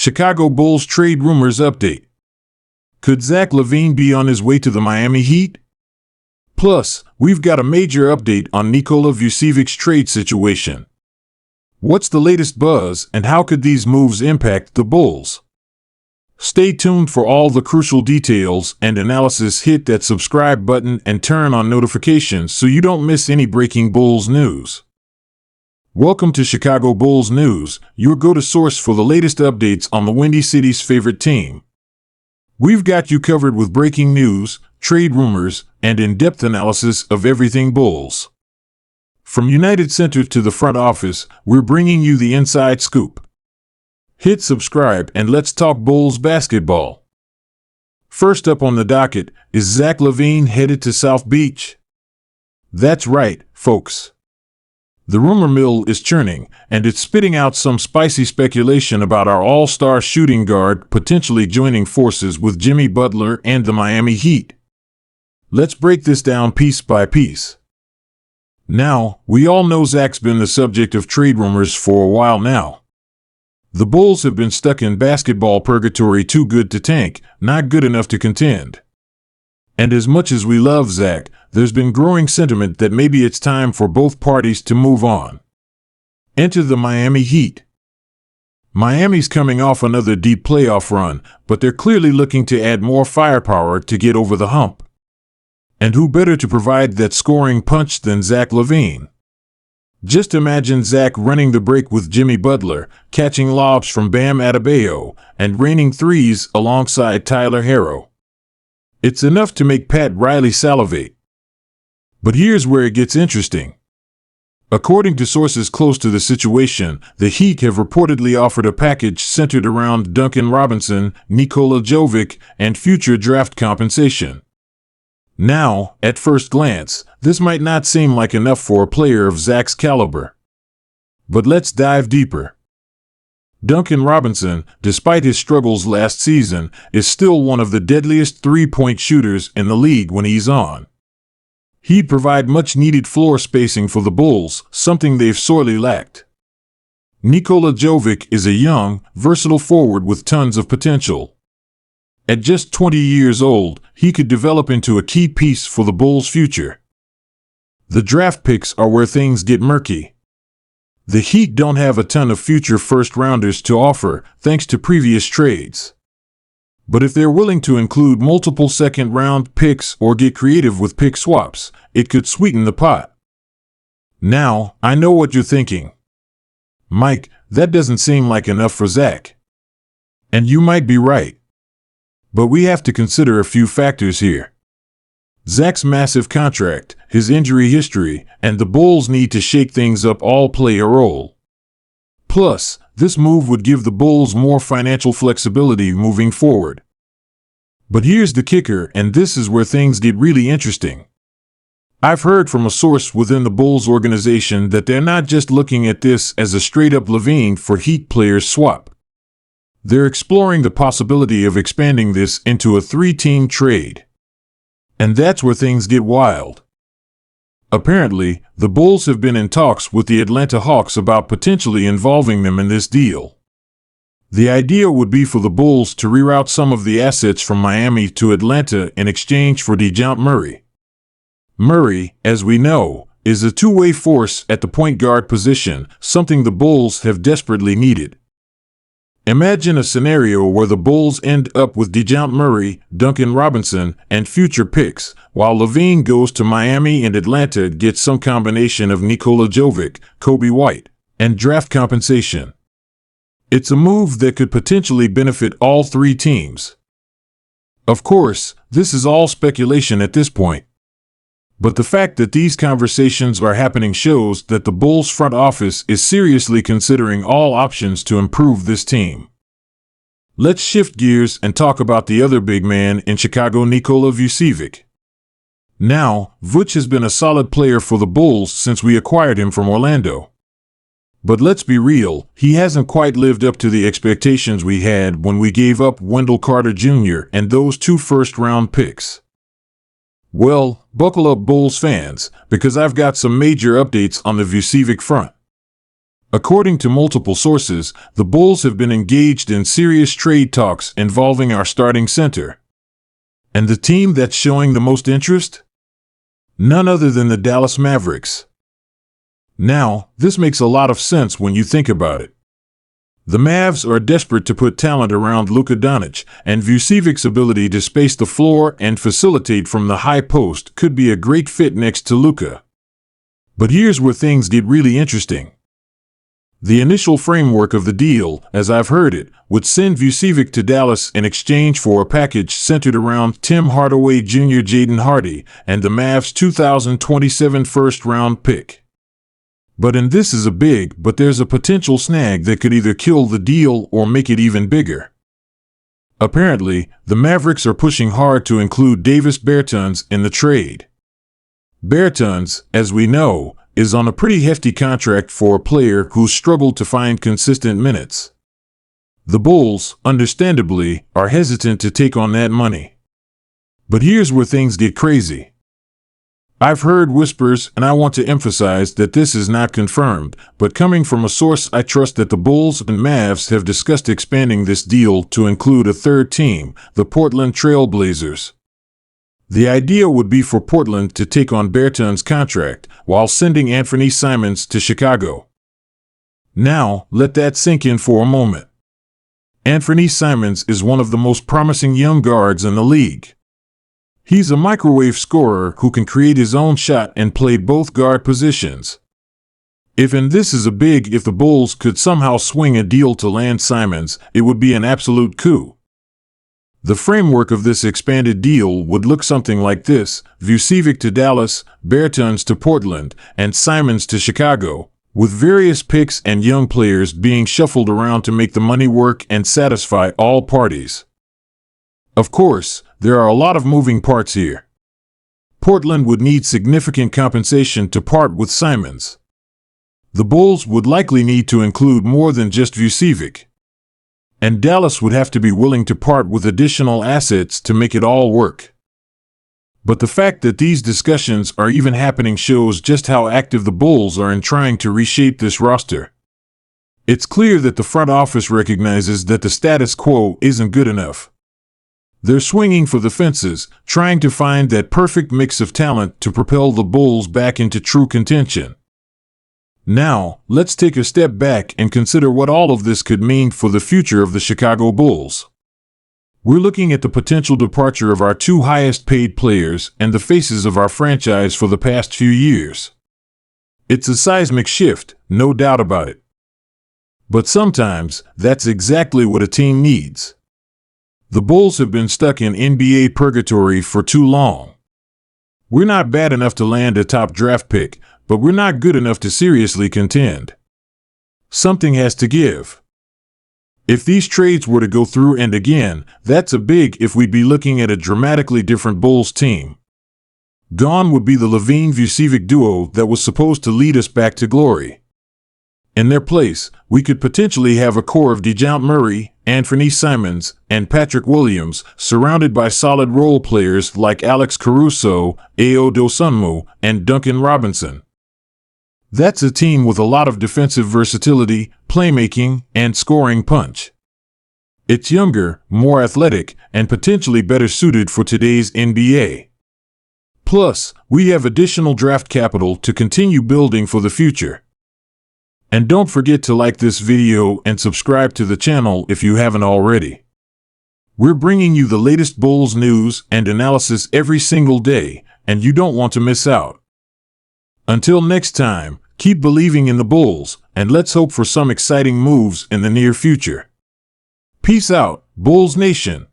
Chicago Bulls trade rumors update. Could Zach LaVine be on his way to the Miami Heat? Plus, we've got a major update on Nikola Vucevic's trade situation. What's the latest buzz, and how could these moves impact the Bulls? Stay tuned for all the crucial details and analysis. Hit that subscribe button and turn on notifications so you don't miss any breaking Bulls news. Welcome to Chicago Bulls News, your go-to source for the latest updates on the Windy City's favorite team. We've got you covered with breaking news, trade rumors, and in-depth analysis of everything Bulls. From United Center to the front office, we're bringing you the inside scoop. Hit subscribe and let's talk Bulls basketball. First up on the docket, is Zach LaVine headed to South Beach? That's right, folks. The rumor mill is churning, and it's spitting out some spicy speculation about our all-star shooting guard potentially joining forces with Jimmy Butler and the Miami Heat. Let's break this down piece by piece. Now, we all know Zach's been the subject of trade rumors for a while now. The Bulls have been stuck in basketball purgatory, too good to tank, not good enough to contend. And as much as we love Zach, there's been growing sentiment that maybe it's time for both parties to move on. Enter the Miami Heat. Miami's coming off another deep playoff run, but they're clearly looking to add more firepower to get over the hump. And who better to provide that scoring punch than Zach LaVine? Just imagine Zach running the break with Jimmy Butler, catching lobs from Bam Adebayo, and raining threes alongside Tyler Herro. It's enough to make Pat Riley salivate. But here's where it gets interesting. According to sources close to the situation, the Heat have reportedly offered a package centered around Duncan Robinson, Nikola Vucevic, and future draft compensation. Now, at first glance, this might not seem like enough for a player of Zach's caliber. But let's dive deeper. Duncan Robinson, despite his struggles last season, is still one of the deadliest three-point shooters in the league when he's on. He'd provide much-needed floor spacing for the Bulls, something they've sorely lacked. Nikola Vucevic is a young, versatile forward with tons of potential. At just 20 years old, he could develop into a key piece for the Bulls' future. The draft picks are where things get murky. The Heat don't have a ton of future first-rounders to offer, thanks to previous trades. But if they're willing to include multiple second-round picks or get creative with pick swaps, it could sweeten the pot. Now, I know what you're thinking. Mike, that doesn't seem like enough for Zach. And you might be right. But we have to consider a few factors here. Zach's massive contract, his injury history, and the Bulls' need to shake things up all play a role. Plus, this move would give the Bulls more financial flexibility moving forward. But here's the kicker, and this is where things get really interesting. I've heard from a source within the Bulls organization that they're not just looking at this as a straight-up LaVine for Heat players swap. They're exploring the possibility of expanding this into a three-team trade. And that's where things get wild. Apparently, the Bulls have been in talks with the Atlanta Hawks about potentially involving them in this deal. The idea would be for the Bulls to reroute some of the assets from Miami to Atlanta in exchange for DeJounte Murray. Murray, as we know, is a two-way force at the point guard position, something the Bulls have desperately needed. Imagine a scenario where the Bulls end up with DeJounte Murray, Duncan Robinson, and future picks, while LaVine goes to Miami and Atlanta gets some combination of Nikola Vucevic, Kobe White, and draft compensation. It's a move that could potentially benefit all three teams. Of course, this is all speculation at this point. But the fact that these conversations are happening shows that the Bulls front office is seriously considering all options to improve this team. Let's shift gears and talk about the other big man in Chicago, Nikola Vucevic. Now, Vuce has been a solid player for the Bulls since we acquired him from Orlando. But let's be real, he hasn't quite lived up to the expectations we had when we gave up Wendell Carter Jr. and those 2 first-round picks. Well, buckle up Bulls fans, because I've got some major updates on the Vucevic front. According to multiple sources, the Bulls have been engaged in serious trade talks involving our starting center. And the team that's showing the most interest? None other than the Dallas Mavericks. Now, this makes a lot of sense when you think about it. The Mavs are desperate to put talent around Luka Doncic, and Vucevic's ability to space the floor and facilitate from the high post could be a great fit next to Luka. But here's where things get really interesting. The initial framework of the deal, as I've heard it, would send Vucevic to Dallas in exchange for a package centered around Tim Hardaway Jr., Jaden Hardy, and the Mavs' 2027 first-round pick. And this is a big, but there's a potential snag that could either kill the deal or make it even bigger. Apparently, the Mavericks are pushing hard to include Davis Bertans in the trade. Bertans, as we know, is on a pretty hefty contract for a player who's struggled to find consistent minutes. The Bulls, understandably, are hesitant to take on that money. But here's where things get crazy. I've heard whispers, and I want to emphasize that this is not confirmed, but coming from a source I trust, that the Bulls and Mavs have discussed expanding this deal to include a third team, the Portland Trail Blazers. The idea would be for Portland to take on Bertans' contract while sending Anthony Simons to Chicago. Now, let that sink in for a moment. Anthony Simons is one of the most promising young guards in the league. He's a microwave scorer who can create his own shot and play both guard positions. If the Bulls could somehow swing a deal to land Simons, it would be an absolute coup. The framework of this expanded deal would look something like this: Vucevic to Dallas, Bertans to Portland, and Simons to Chicago, with various picks and young players being shuffled around to make the money work and satisfy all parties. Of course, there are a lot of moving parts here. Portland would need significant compensation to part with Simons. The Bulls would likely need to include more than just Vucevic. And Dallas would have to be willing to part with additional assets to make it all work. But the fact that these discussions are even happening shows just how active the Bulls are in trying to reshape this roster. It's clear that the front office recognizes that the status quo isn't good enough. They're swinging for the fences, trying to find that perfect mix of talent to propel the Bulls back into true contention. Now, let's take a step back and consider what all of this could mean for the future of the Chicago Bulls. We're looking at the potential departure of our two highest-paid players and the faces of our franchise for the past few years. It's a seismic shift, no doubt about it. But sometimes, that's exactly what a team needs. The Bulls have been stuck in NBA purgatory for too long. We're not bad enough to land a top draft pick, but we're not good enough to seriously contend. Something has to give. If these trades were to go through, and again, that's a big if, we'd be looking at a dramatically different Bulls team. Gone would be the LaVine-Vucevic duo that was supposed to lead us back to glory. In their place, we could potentially have a core of DeJounte Murray, Anthony Simons, and Patrick Williams, surrounded by solid role players like Alex Caruso, Ayo Dosunmu, and Duncan Robinson. That's a team with a lot of defensive versatility, playmaking, and scoring punch. It's younger, more athletic, and potentially better suited for today's NBA. Plus, we have additional draft capital to continue building for the future. And don't forget to like this video and subscribe to the channel if you haven't already. We're bringing you the latest Bulls news and analysis every single day, and you don't want to miss out. Until next time, keep believing in the Bulls, and let's hope for some exciting moves in the near future. Peace out, Bulls Nation.